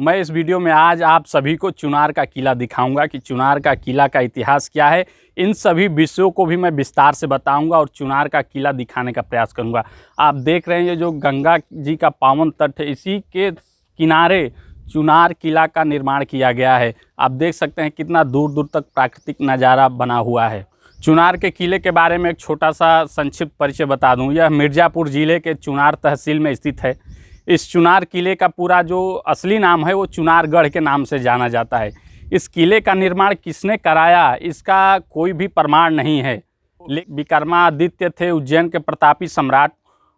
मैं इस वीडियो में आज आप सभी को चुनार का किला दिखाऊंगा कि चुनार का किला का इतिहास क्या है। इन सभी विषयों को भी मैं विस्तार से बताऊंगा और चुनार का किला दिखाने का प्रयास करूंगा। आप देख रहे हैं ये जो गंगा जी का पावन तट है, इसी के किनारे चुनार किला का निर्माण किया गया है। आप देख सकते हैं कितना दूर दूर तक प्राकृतिक नज़ारा बना हुआ है। चुनार के किले के बारे में एक छोटा सा संक्षिप्त परिचय बता दूं। यह मिर्ज़ापुर ज़िले के चुनार तहसील में स्थित है। इस चुनार किले का पूरा जो असली नाम है वो चुनारगढ़ के नाम से जाना जाता है। इस किले का निर्माण किसने कराया इसका कोई भी प्रमाण नहीं है। विक्रमादित्य थे उज्जैन के प्रतापी सम्राट,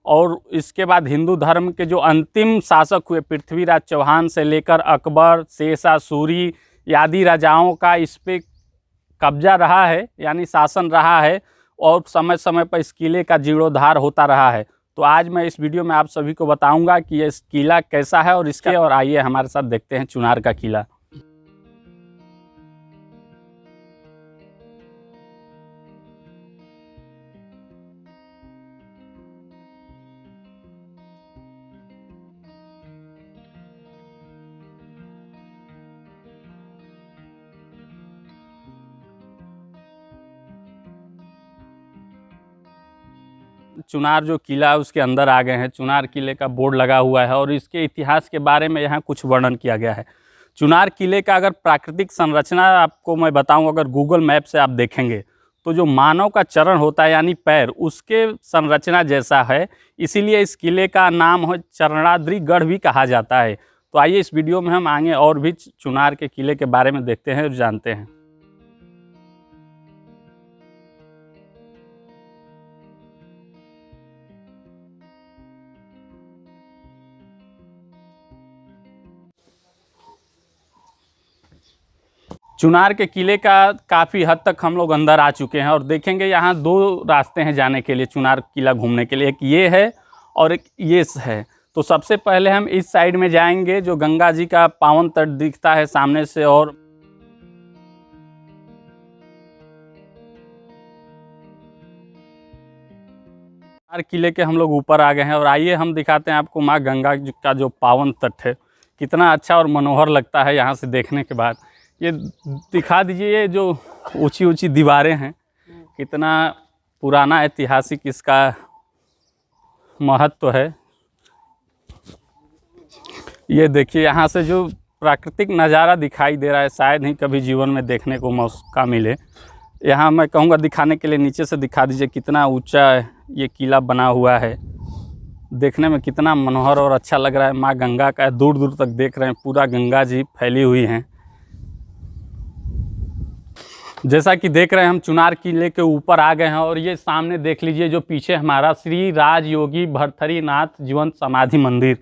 और इसके बाद हिंदू धर्म के जो अंतिम शासक हुए पृथ्वीराज चौहान से लेकर अकबर, शेरशाह सूरी आदि राजाओं का इस पे कब्जा रहा है, यानी शासन रहा है, और समय समय पर इस किले का जीर्णोद्धार होता रहा है। तो आज मैं इस वीडियो में आप सभी को बताऊंगा कि ये किला कैसा है और आइए हमारे साथ देखते हैं चुनार का किला। चुनार जो किला है उसके अंदर आ गए हैं। चुनार किले का बोर्ड लगा हुआ है और इसके इतिहास के बारे में यहाँ कुछ वर्णन किया गया है। चुनार किले का अगर प्राकृतिक संरचना आपको मैं बताऊं, अगर गूगल मैप से आप देखेंगे तो जो मानव का चरण होता है यानी पैर, उसके संरचना जैसा है, इसीलिए इस किले का नाम हो चरणाद्रिगढ़ भी कहा जाता है। तो आइए इस वीडियो में हम आगे और भी चुनार के किले के बारे में देखते हैं और जानते हैं। चुनार के किले का काफ़ी हद तक हम लोग अंदर आ चुके हैं और देखेंगे यहाँ दो रास्ते हैं जाने के लिए चुनार किला घूमने के लिए। एक ये है और एक ये है। तो सबसे पहले हम इस साइड में जाएंगे जो गंगा जी का पावन तट दिखता है सामने से, और चुनार किले के हम लोग ऊपर आ गए हैं और आइए हम दिखाते हैं आपको माँ गंगा जी का जो पावन तट है। कितना अच्छा और मनोहर लगता है यहाँ से देखने के बाद। ये दिखा दीजिए, ये जो ऊंची ऊंची दीवारें हैं, कितना पुराना ऐतिहासिक इसका महत्व है। ये देखिए यहाँ से जो प्राकृतिक नज़ारा दिखाई दे रहा है, शायद ही कभी जीवन में देखने को मौका मिले। यहाँ मैं कहूँगा दिखाने के लिए नीचे से दिखा दीजिए कितना ऊंचा ये किला बना हुआ है। देखने में कितना मनोहर और अच्छा लग रहा है। माँ गंगा का दूर दूर तक देख रहे हैं, पूरा गंगा जी फैली हुई हैं। जैसा कि देख रहे हैं हम चुनार किले के ऊपर आ गए हैं और ये सामने देख लीजिए जो पीछे हमारा श्री राजयोगी भर्तृहरि जीवंत समाधि मंदिर।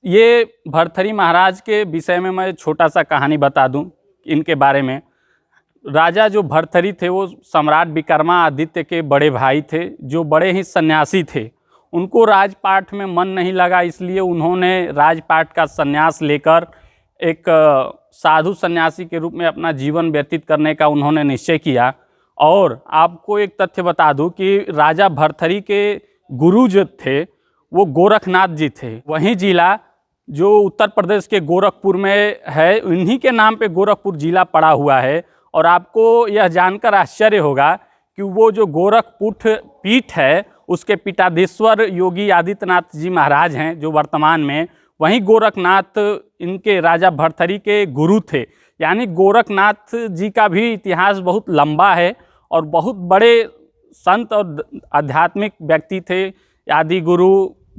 ये भर्तृहरि महाराज के विषय में मैं छोटा सा कहानी बता दूं इनके बारे में। राजा जो भर्तृहरि थे वो सम्राट विक्रमादित्य के बड़े भाई थे, जो बड़े ही सन्यासी थे। उनको राजपाट में मन नहीं लगा, इसलिए उन्होंने राजपाट का संन्यास लेकर एक साधु सन्यासी के रूप में अपना जीवन व्यतीत करने का उन्होंने निश्चय किया। और आपको एक तथ्य बता दूं कि राजा भर्तृहरि के गुरु जो थे वो गोरखनाथ जी थे। वहीं जिला जो उत्तर प्रदेश के गोरखपुर में है, उन्हीं के नाम पे गोरखपुर जिला पड़ा हुआ है। और आपको यह जानकर आश्चर्य होगा कि वो जो गोरखपुर पीठ है उसके पीठाधीश्वर योगी आदित्यनाथ जी महाराज हैं, जो वर्तमान में, वहीं गोरखनाथ इनके राजा भर्तृहरि के गुरु थे। यानी गोरखनाथ जी का भी इतिहास बहुत लंबा है और बहुत बड़े संत और आध्यात्मिक व्यक्ति थे आदि गुरु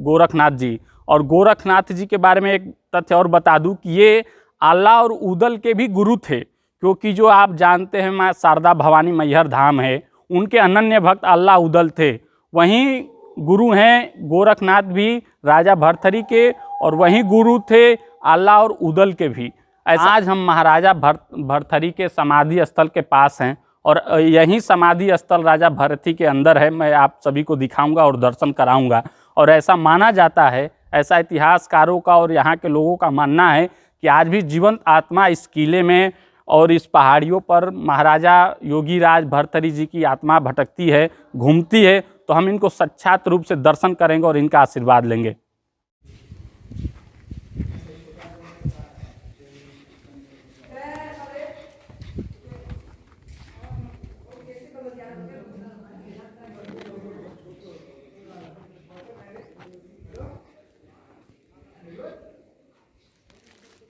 गोरखनाथ जी। और गोरखनाथ जी के बारे में एक तथ्य और बता दूं कि ये आल्हा और उदल के भी गुरु थे, क्योंकि जो आप जानते हैं माँ शारदा भवानी मैहर धाम है, उनके अनन्य भक्त आल्हा उदल थे। वहीं गुरु हैं गोरखनाथ भी राजा भर्तृहरि के, और वहीं गुरु थे आल्हा और उदल के भी। आज हम महाराजा भर्तृहरि के समाधि स्थल के पास हैं और यही समाधि स्थल राजा भर्तृहरि के अंदर है। मैं आप सभी को दिखाऊंगा और दर्शन कराऊंगा। और ऐसा माना जाता है, ऐसा इतिहासकारों का और यहाँ के लोगों का मानना है कि आज भी जीवंत आत्मा इस किले में और इस पहाड़ियों पर महाराजा योगीराज भर्तृहरि जी की आत्मा भटकती है, घूमती है। तो हम इनको साक्षात रूप से दर्शन करेंगे और इनका आशीर्वाद लेंगे।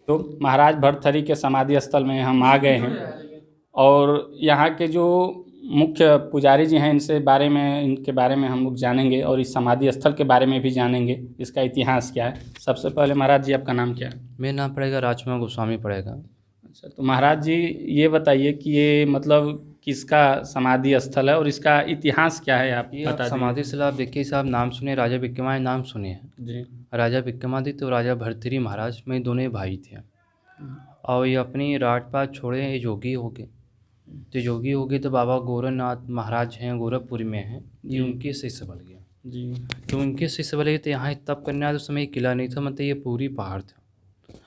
तो महाराज भर्तृहरि के समाधि स्थल में हम आ गए हैं और यहाँ के जो मुख्य पुजारी जी हैं इनके बारे में हम लोग जानेंगे और इस समाधि स्थल के बारे में भी जानेंगे, इसका इतिहास क्या है। सबसे पहले महाराज जी आपका नाम क्या है? मेरा नाम पड़ेगा राजकुमार गोस्वामी पड़ेगा। अच्छा, तो महाराज जी ये बताइए कि ये मतलब किसका समाधि स्थल है और इसका इतिहास क्या है, आप बता दीजिए। समाधि स्थल आप देखिए साहब, नाम सुने, राजा विक्रमादित्य नाम सुने हैं जी। राजा विक्रमादित्य और राजा भर्तृहरि महाराज में दोनों भाई थे और ये अपनी राजपाट छोड़े ये योगी हो गए। तो योगी हो गए तो बाबा गोरखनाथ महाराज हैं, गोरखपुर में हैं, ये उनके शिष्य बन गए जी। तो उनके शिष्य बन गए तो यहाँ तप करने आए तो समय किला नहीं था, मतलब ये पूरी पहाड़ था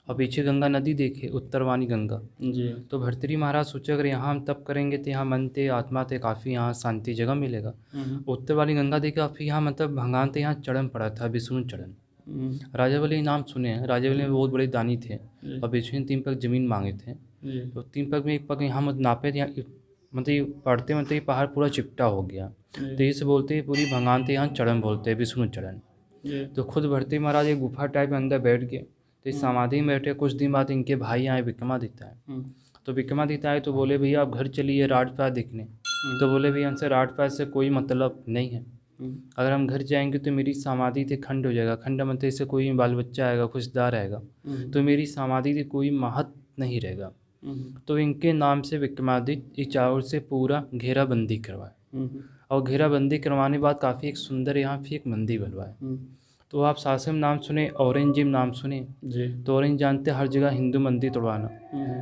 और पीछे गंगा नदी देखे, उत्तरवाणी गंगा जी। तो भर्तृहरि महाराज सोचे अगर यहाँ हम तप करेंगे तो यहाँ मन ते आत्मा ते काफ़ी यहाँ शांति जगह मिलेगा। उत्तरवाणी गंगा देखा फिर यहाँ मतलब भगवान ते यहाँ चरण पड़ा था, विष्णु चरण। राजा बलि नाम सुने हैं, राजा बलि में बहुत बड़े दानी थे और विष्णु ने 3 पग जमीन मांगे थे तो 3 पग में 1 पग यहाँ मत नापे, यहाँ मतलब पढ़ते मतलब ये पहाड़ पूरा चिपटा हो गया तो इसे बोलते हैं पूरी भगवान ते यहाँ चरण बोलते हैं, विष्णु चरण। तो खुद भर्तृहरि महाराज एक गुफा टाइप में अंदर बैठ गए तो इस समाधि में बैठे। कुछ दिन बाद इनके भाई आए विक्रमादित्य आए तो विक्रमादित्य आए तो बोले भैया आप घर चलिए राजपाट देखने। तो बोले भैया हमसे राजपाट से कोई मतलब नहीं है, अगर हम घर जाएंगे तो मेरी समाधि से खंड हो जाएगा, खंड मतलब इससे कोई बाल बच्चा आएगा, खुशदार आएगा तो मेरी समाधि से कोई महत्व नहीं रहेगा। तो इनके नाम से विक्रमादित्य चारों से पूरा घेराबंदी करवाए और घेराबंदी करवाने के बाद काफ़ी एक सुंदर यहाँ फिर एक मंदिर बनवाए। तो आप सासम नाम सुने, औरंगजेब नाम सुने जी। तो औरंगजेब जानते हर जगह हिंदू मंदिर तोड़वाना।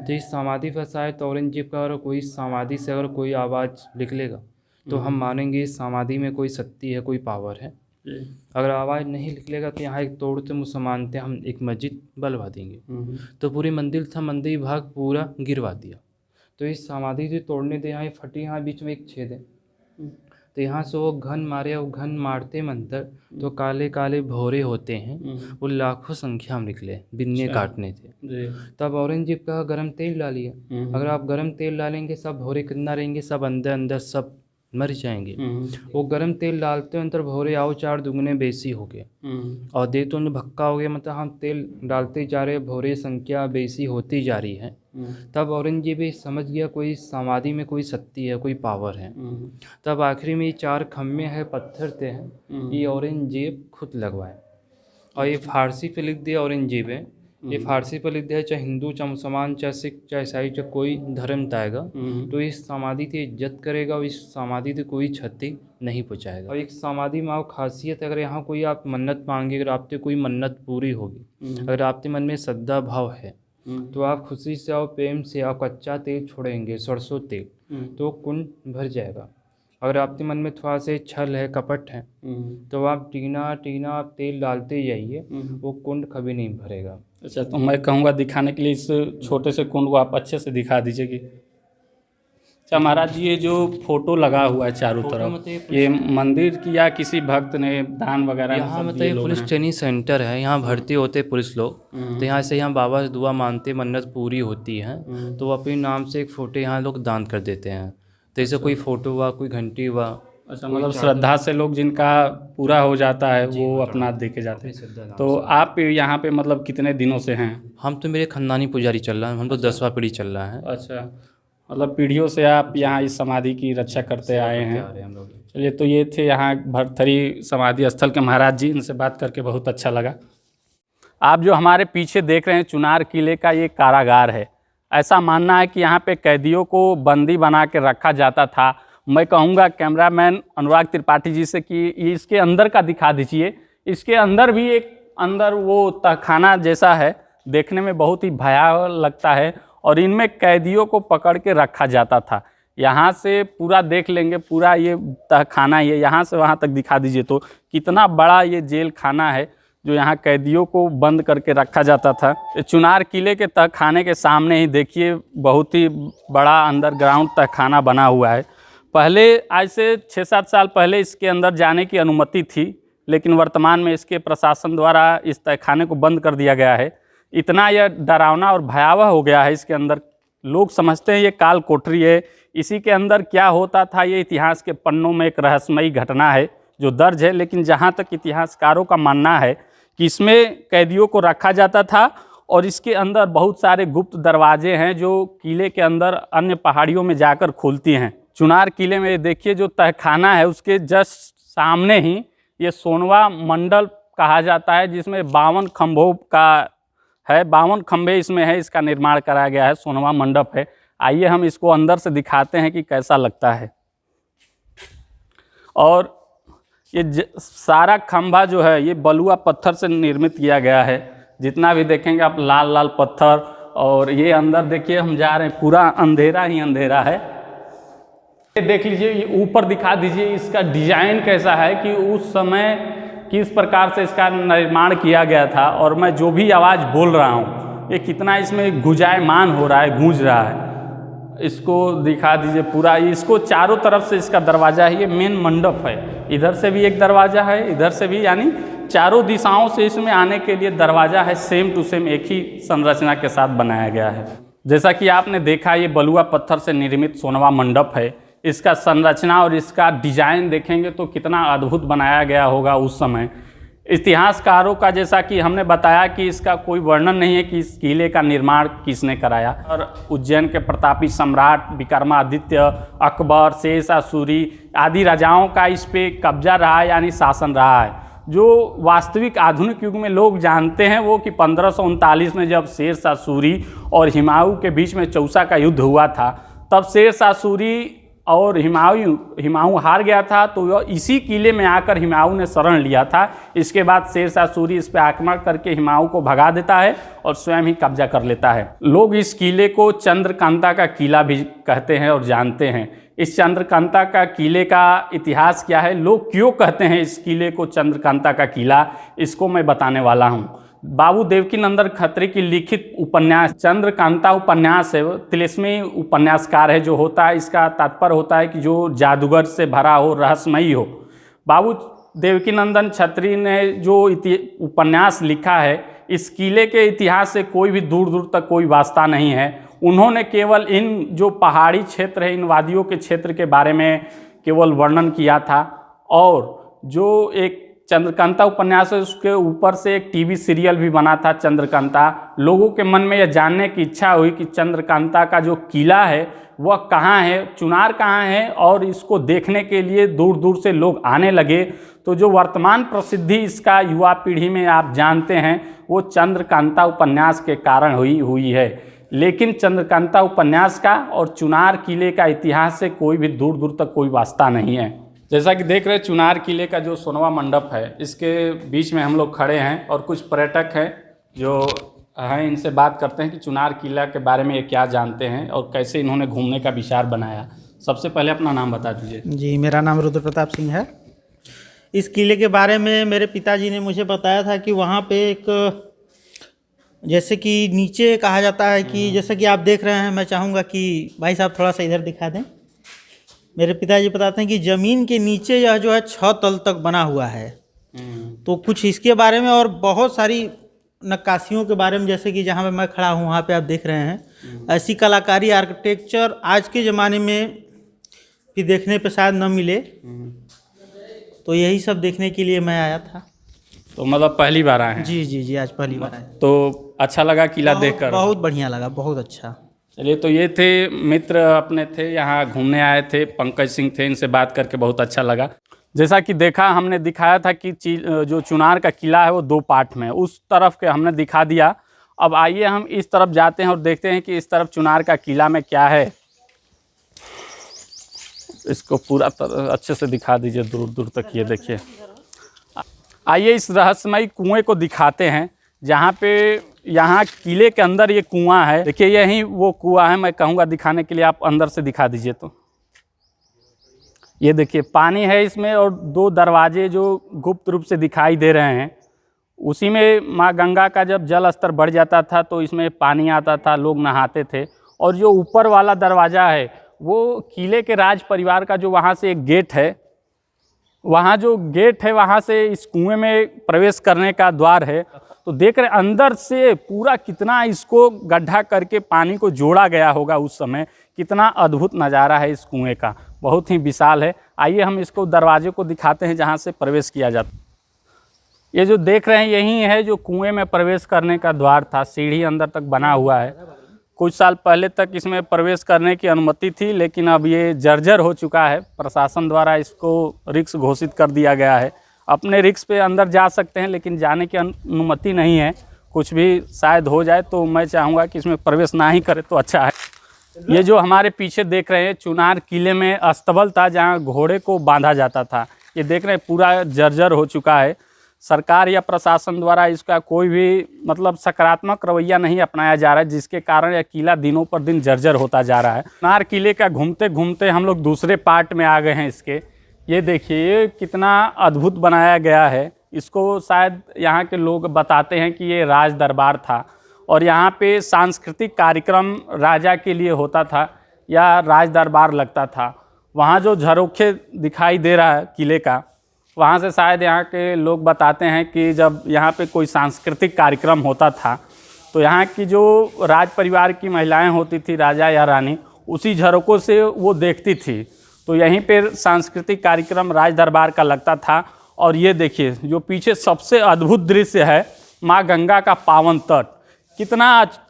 तो इस समाधि पर शायद तो औरंगजेब का अगर कोई समाधि से अगर कोई आवाज़ निकलेगा तो हम मानेंगे इस समाधि में कोई शक्ति है, कोई पावर है। अगर आवाज़ नहीं निकलेगा तो यहाँ एक तोड़ते मुझसे मानते हम एक मस्जिद बनवा देंगे। तो पूरी मंदिर था, मंदिर भाग पूरा गिरवा दिया। तो इस समाधि से तोड़ने दे यहाँ फटी, यहाँ बीच में एक छेद है तो यहाँ से वो घन मारे और घन मारते मंत्र तो काले काले भौरे होते हैं, वो लाखों संख्या में निकले, बिन्ने काटने थे। तब औरंगजेब का गरम तेल डालिए, अगर आप गरम तेल डालेंगे सब भौरे कितना रहेंगे, सब अंदर अंदर सब मर जाएंगे। वो गरम तेल डालते अंतर भौरे आओ 4 दुगने बेसी हो गए और दे तो भक्का हो गया, मतलब हम तेल डालते जा रहे, भौरे संख्या बेसी होती जा रही है। तब औरंगजेब समझ गया कोई समाधि में कोई शक्ति है, कोई पावर है। तब आखिरी में ये 4 खम्भे हैं पत्थर थे हैं, ये औरंगजेब खुद लगवाए और ये फारसी पे लिख दिया औरंगजेब है, ये फारसी पर लिख दिया, चाहे हिंदू चाहे मुसलमान चाहे सिख चाहे ईसाई चाहे कोई धर्म आएगा तो इस समाधि की इज्जत करेगा और इस समाधि से कोई क्षति नहीं पहुँचाएगा। और एक समाधि में खासियत, अगर यहाँ कोई आप मन्नत मांगे, अगर आपसे कोई मन्नत पूरी होगी, अगर आपके मन में श्रद्धा भाव है तो आप खुशी से और प्रेम से आप कच्चा तेल छोड़ेंगे, सरसों तेल, तो कुंड भर जाएगा। अगर आपके मन में थोड़ा से छल है, कपट है तो आप टीना टीना आप तेल डालते जाइए, वो कुंड कभी नहीं भरेगा। अच्छा, तो मैं कहूँगा दिखाने के लिए इस छोटे से कुंड को आप अच्छे से दिखा दीजिए। अच्छा महाराज जी, ये जो फोटो लगा हुआ है चारों तरफ, ये मंदिर की या किसी भक्त ने दान वगैरह? यहाँ मतलब ये पुलिस ट्रेनिंग सेंटर है, यहाँ भर्ती होते पुलिस लोग तो यहाँ से यहाँ बाबा से दुआ मानते, मन्नत पूरी होती है तो वो अपने नाम से एक फ़ोटो यहाँ लोग दान कर देते हैं। तो जैसे कोई फ़ोटो हुआ, कोई घंटी हुआ। अच्छा, मतलब श्रद्धा से लोग जिनका पूरा हो जाता है वो अपना दे के जाते हैं। तो आप यहाँ पे मतलब कितने दिनों से हैं? हम तो मेरे खानदानी पुजारी चल रहा है, हम तो 10वां पीढ़ी चल रहा है। अच्छा, मतलब पीढ़ियों से आप यहाँ इस समाधि की रक्षा करते आए हैं। चलिए, तो ये थे यहाँ भर्तृहरि समाधि स्थल के महाराज जी, इनसे बात करके बहुत अच्छा लगा। आप जो हमारे पीछे देख रहे हैं चुनार किले का ये कारागार है। ऐसा मानना है कि यहाँ पे कैदियों को बंदी बना के रखा जाता था। मैं कहूँगा कैमरामैन अनुराग त्रिपाठी जी से कि इसके अंदर का दिखा दीजिए। इसके अंदर भी एक अंदर वो तहखाना जैसा है, देखने में बहुत ही भयावह लगता है और इनमें कैदियों को पकड़ के रखा जाता था। यहाँ से पूरा देख लेंगे, पूरा ये तहखाना ये यहाँ से वहाँ तक दिखा दीजिए तो कितना बड़ा ये जेल खाना है जो यहाँ कैदियों को बंद करके रखा जाता था। चुनार किले के तहखाने के सामने ही देखिए बहुत ही बड़ा अंडरग्राउंड तहखाना बना हुआ है। पहले आज से 6-7 साल पहले इसके अंदर जाने की अनुमति थी, लेकिन वर्तमान में इसके प्रशासन द्वारा इस तहखाने को बंद कर दिया गया है। इतना यह डरावना और भयावह हो गया है इसके अंदर, लोग समझते हैं ये काल कोठरी है। इसी के अंदर क्या होता था ये इतिहास के पन्नों में एक रहस्यमयी घटना है जो दर्ज है, लेकिन जहाँ तक इतिहासकारों का मानना है कि इसमें कैदियों को रखा जाता था और इसके अंदर बहुत सारे गुप्त दरवाजे हैं जो किले के अंदर अन्य पहाड़ियों में जाकर खुलती हैं। चुनार किले में देखिए जो तहखाना है उसके जस्ट सामने ही ये सोनवा मंडल कहा जाता है, जिसमें 52 खंभों का है, 52 खंभे इसमें है, इसका निर्माण कराया गया है, सोनवा मंडप है। आइए हम इसको अंदर से दिखाते हैं कि कैसा लगता है। और ये सारा खंभा जो है ये बलुआ पत्थर से निर्मित किया गया है। जितना भी देखेंगे आप लाल लाल पत्थर, और ये अंदर देखिए हम जा रहे हैं पूरा अंधेरा ही अंधेरा है। ये देख लीजिए, ये ऊपर दिखा दीजिए इसका डिजाइन कैसा है कि उस समय किस प्रकार से इसका निर्माण किया गया था। और मैं जो भी आवाज़ बोल रहा हूँ ये कितना इसमें गुंजायमान हो रहा है, गूंज रहा है। इसको दिखा दीजिए पूरा, इसको चारों तरफ से इसका दरवाज़ा है, ये मेन मंडप है। इधर से भी एक दरवाज़ा है, इधर से भी, यानी चारों दिशाओं से इसमें आने के लिए दरवाज़ा है। सेम टू सेम एक ही संरचना के साथ बनाया गया है। जैसा कि आपने देखा ये बलुआ पत्थर से निर्मित सोनवा मंडप है। इसका संरचना और इसका डिजाइन देखेंगे तो कितना अद्भुत बनाया गया होगा उस समय। इतिहासकारों का जैसा कि हमने बताया कि इसका कोई वर्णन नहीं है कि इस किले का निर्माण किसने कराया। और उज्जैन के प्रतापी सम्राट विक्रमादित्य, अकबर, शेषासुरी आदि राजाओं का इस पे कब्जा रहा है, यानी शासन रहा है। जो वास्तविक आधुनिक युग में लोग जानते हैं वो कि 1539 में जब शेषासुरी और हुमायूं के बीच में चौसा का युद्ध हुआ था, तब शेषासुरी और हुमायूं हार गया था। तो इसी किले में आकर हुमायूं ने शरण लिया था। इसके बाद शेषासुरी इस पर आक्रमण करके हुमायूं को भगा देता है और स्वयं ही कब्जा कर लेता है। लोग इस किले को चंद्रकांता का किला भी कहते हैं और जानते हैं। इस चंद्रकांता का किले का इतिहास क्या है, लोग क्यों कहते हैं इस किले को चंद्रकांता का किला, इसको मैं बताने वाला हूँ। बाबू देवकीनंदन खत्री की लिखित उपन्यास चंद्रकांता उपन्यास है, तिलिस्मी उपन्यासकार है जो होता है। इसका तात्पर्य होता है कि जो जादूगर से भरा हो, रहस्यमयी हो। बाबू देवकीनंदन खत्री ने जो उपन्यास लिखा है, इस किले के इतिहास से कोई भी दूर दूर तक कोई वास्ता नहीं है। उन्होंने केवल इन जो पहाड़ी क्षेत्र है, इन वादियों के क्षेत्र के बारे में केवल वर्णन किया था। और जो एक चंद्रकांता उपन्यास है उसके ऊपर से एक टीवी सीरियल भी बना था चंद्रकांता। लोगों के मन में यह जानने की इच्छा हुई कि चंद्रकांता का जो किला है वह कहाँ है, चुनार कहाँ है, और इसको देखने के लिए दूर दूर से लोग आने लगे। तो जो वर्तमान प्रसिद्धि इसका युवा पीढ़ी में आप जानते हैं वो चंद्रकांता उपन्यास के कारण हुई है। लेकिन चंद्रकांता उपन्यास का और चुनार किले का इतिहास से कोई भी दूर दूर तक कोई वास्ता नहीं है। जैसा कि देख रहे हैं चुनार किले का जो सोनवा मंडप है, इसके बीच में हम लोग खड़े हैं और कुछ पर्यटक हैं जो हैं, इनसे बात करते हैं कि चुनार किला के बारे में ये क्या जानते हैं और कैसे इन्होंने घूमने का विचार बनाया। सबसे पहले अपना नाम बता दीजिए। जी, मेरा नाम रुद्र प्रताप सिंह है। इस किले के बारे में मेरे पिताजी ने मुझे बताया था कि वहाँ पे एक, जैसे कि नीचे कहा जाता है कि जैसे कि आप देख रहे हैं, मैं चाहूँगा कि भाई साहब थोड़ा सा इधर दिखा दें। मेरे पिताजी बताते हैं कि ज़मीन के नीचे यह जो है 6 तल तक बना हुआ है। तो कुछ इसके बारे में और बहुत सारी नक्काशियों के बारे में, जैसे कि जहाँ पे मैं खड़ा हूँ वहाँ पे आप देख रहे हैं, ऐसी कलाकारी आर्किटेक्चर आज के ज़माने में भी देखने पे शायद न मिले। तो यही सब देखने के लिए मैं आया था। तो मतलब पहली बार आए हैं? जी जी जी, आज पहली बार आया। तो अच्छा लगा किला देखकर? बहुत बढ़िया लगा, बहुत अच्छा। चलिए, तो ये थे मित्र अपने थे, यहाँ घूमने आए थे, पंकज सिंह थे, इनसे बात करके बहुत अच्छा लगा। जैसा कि देखा, हमने दिखाया था कि जो चुनार का किला है वो 2 पार्ट में, उस तरफ के हमने दिखा दिया। अब आइए हम इस तरफ जाते हैं और देखते हैं कि इस तरफ चुनार का किला में क्या है। इसको पूरा अच्छे से दिखा दीजिए दूर दूर तक। ये देखिए, आइए इस रहस्यमयी कुएं को दिखाते हैं जहाँ पे, यहाँ किले के अंदर ये कुआं है। देखिए यही वो कुआं है, मैं कहूँगा दिखाने के लिए, आप अंदर से दिखा दीजिए। तो ये देखिए पानी है इसमें और 2 दरवाजे जो गुप्त रूप से दिखाई दे रहे हैं। उसी में माँ गंगा का जब जल स्तर बढ़ जाता था तो इसमें पानी आता था, लोग नहाते थे। और जो ऊपर वाला दरवाज़ा है वो किले के राज परिवार का, जो वहाँ से एक गेट है, वहाँ जो गेट है वहाँ से इस कुएं में प्रवेश करने का द्वार है। तो देख रहे अंदर से पूरा कितना इसको गड्ढा करके पानी को जोड़ा गया होगा उस समय। कितना अद्भुत नज़ारा है इस कुएं का, बहुत ही विशाल है। आइए हम इसको दरवाजे को दिखाते हैं जहाँ से प्रवेश किया जाता है। ये जो देख रहे हैं यही है जो कुएं में प्रवेश करने का द्वार था, सीढ़ी अंदर तक बना हुआ है। कुछ साल पहले तक इसमें प्रवेश करने की अनुमति थी, लेकिन अब ये जर्जर हो चुका है। प्रशासन द्वारा इसको रिस्क घोषित कर दिया गया है। अपने रिस्क पे अंदर जा सकते हैं, लेकिन जाने की अनुमति नहीं है। कुछ भी शायद हो जाए तो मैं चाहूँगा कि इसमें प्रवेश ना ही करे तो अच्छा है। ये जो हमारे पीछे देख रहे हैं चुनार किले में अस्तबल था जहाँ घोड़े को बांधा जाता था। ये देख रहे हैं पूरा जर्जर हो चुका है। सरकार या प्रशासन द्वारा इसका कोई भी मतलब सकारात्मक रवैया नहीं अपनाया जा रहा है, जिसके कारण यह किला दिनों पर दिन जर्जर होता जा रहा है। चुनार किले का घूमते घूमते हम लोग दूसरे पार्ट में आ गए हैं इसके। ये देखिए कितना अद्भुत बनाया गया है। इसको शायद यहाँ के लोग बताते हैं कि ये राज दरबार था और यहाँ पे सांस्कृतिक कार्यक्रम राजा के लिए होता था या राज दरबार लगता था। वहाँ जो झरोखे दिखाई दे रहा है किले का, वहाँ से शायद यहाँ के लोग बताते हैं कि जब यहाँ पे कोई सांस्कृतिक कार्यक्रम होता था तो यहाँ की जो राज परिवार की महिलाएं होती थी, राजा या रानी, उसी झरोकों से वो देखती थी। तो यहीं पे सांस्कृतिक कार्यक्रम राज दरबार का लगता था। और ये देखिए जो पीछे सबसे अद्भुत दृश्य है, माँ गंगा का पावन तट, कितना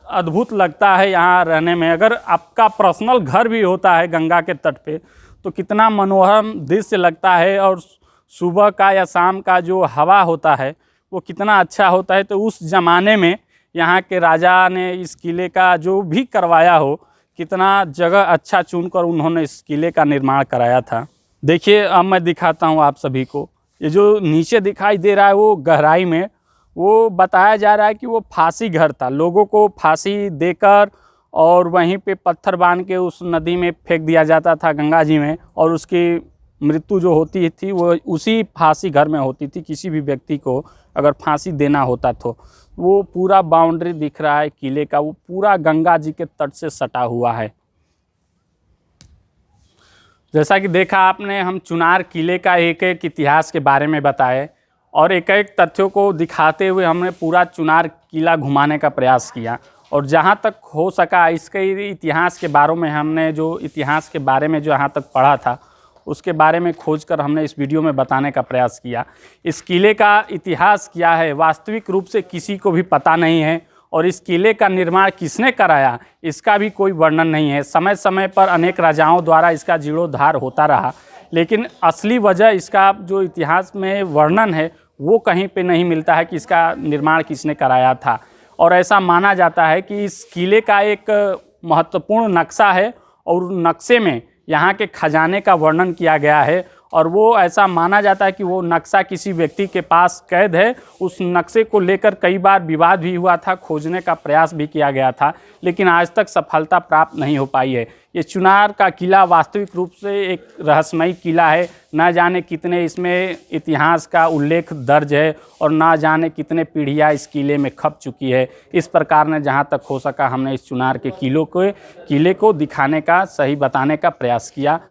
अद्भुत लगता है यहाँ रहने में। अगर आपका पर्सनल घर भी होता है गंगा के तट पे तो कितना मनोरम दृश्य लगता है। और सुबह का या शाम का जो हवा होता है वो कितना अच्छा होता है। तो उस ज़माने में यहाँ के राजा ने इस किले का जो भी करवाया हो, कितना जगह अच्छा चुनकर उन्होंने इस किले का निर्माण कराया था। देखिए अब मैं दिखाता हूँ आप सभी को। ये जो नीचे दिखाई दे रहा है वो गहराई में वो बताया जा रहा है कि वो फांसी घर था। लोगों को फांसी देकर और वहीं पे पत्थर बांध के उस नदी में फेंक दिया जाता था, गंगा जी में, और उसकी मृत्यु जो होती थी वो उसी फांसी घर में होती थी। किसी भी व्यक्ति को अगर फांसी देना होता तो वो पूरा बाउंड्री दिख रहा है किले का, वो पूरा गंगा जी के तट से सटा हुआ है। जैसा कि देखा आपने, हम चुनार किले का एक एक इतिहास के बारे में बताए और एक एक तथ्यों को दिखाते हुए हमने पूरा चुनार किला घुमाने का प्रयास किया। और जहाँ तक हो सका इसके इतिहास के बारे में हमने जो इतिहास के बारे में जो यहाँ तक पढ़ा था उसके बारे में खोजकर हमने इस वीडियो में बताने का प्रयास किया। इस किले का इतिहास क्या है वास्तविक रूप से किसी को भी पता नहीं है, और इस किले का निर्माण किसने कराया इसका भी कोई वर्णन नहीं है। समय समय पर अनेक राजाओं द्वारा इसका जीर्णोद्धार होता रहा, लेकिन असली वजह इसका जो इतिहास में वर्णन है वो कहीं पे नहीं मिलता है कि इसका निर्माण किसने कराया था। और ऐसा माना जाता है कि इस किले का एक महत्वपूर्ण नक्शा है और नक्शे में यहाँ के खजाने का वर्णन किया गया है, और वो ऐसा माना जाता है कि वो नक्शा किसी व्यक्ति के पास कैद है। उस नक्शे को लेकर कई बार विवाद भी हुआ था, खोजने का प्रयास भी किया गया था, लेकिन आज तक सफलता प्राप्त नहीं हो पाई है। ये चुनार का किला वास्तविक रूप से एक रहस्यमयी किला है। ना जाने कितने इसमें इतिहास का उल्लेख दर्ज है और ना जाने कितने पीढ़ियाँ इस किले में खप चुकी है। इस प्रकार ने जहाँ तक हो सका हमने इस चुनार के किले को दिखाने का, सही बताने का प्रयास किया।